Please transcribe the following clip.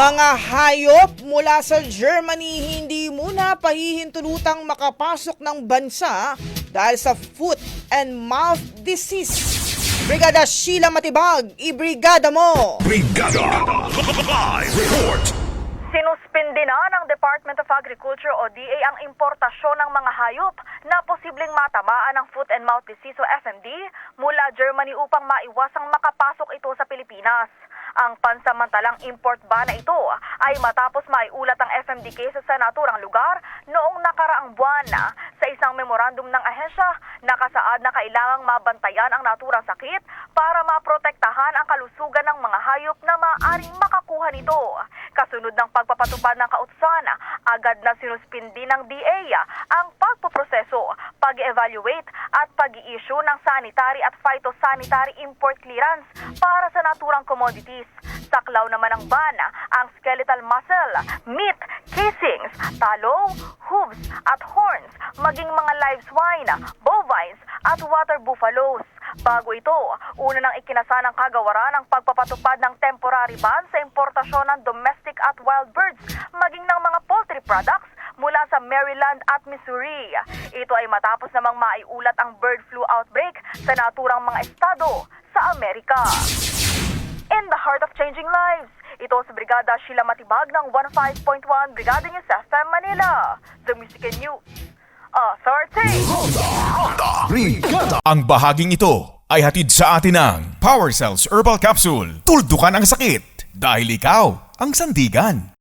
Mga hayop mula sa Germany hindi muna pahihintulutang makapasok ng bansa dahil sa foot and mouth disease. Brigada Sheila Matibag, ibrigada mo! Brigada Live Report. Sinuspindi na ng Department of Agriculture o DA ang importasyon ng mga hayop na posibleng matamaan ng foot and mouth disease o FMD mula Germany upang maiwasang makapasok ito sa Pilipinas. Ang pansamantalang import ban na ito ay matapos maiulat ang FMD cases sa naturang lugar noong nakaraang buwan. Sa isang memorandum ng ahensya, nakasaad na kailangang mabantayan ang naturang sakit para maprotektahan ang kalusugan ng mga hayop na maaaring makakuha nito. Kasunod ng pagpapatupad ng kautusan, agad na sinuspindi ng DA ang pagpoproseso, pag-evaluate at pag-i-issue ng sanitary at phytosanitary import clearance para sa naturang commodities. Saklaw naman ng ban ang skeletal muscle, meat, casings, talo, hooves at horns, maging mga live swine, bovines at water buffaloes. Bago ito, una nang ikinasa ng kagawaran ang pagpapatupad ng temporary ban sa importasyon ng domestic at wild birds, maging ng mga poultry products mula sa Maryland at Missouri. Ito ay matapos namang maiulat ang bird flu outbreak sa naturang mga estado sa Amerika. In the heart of changing lives, ito sa Brigada Sheila Matibag ng 15.1 Brigada News FM Manila, The Music and News Authority. Brigada. Ang bahaging ito ay hatid sa atin ng Power Cells Herbal Capsule. Tuldukan ang sakit dahil ikaw ang sandigan.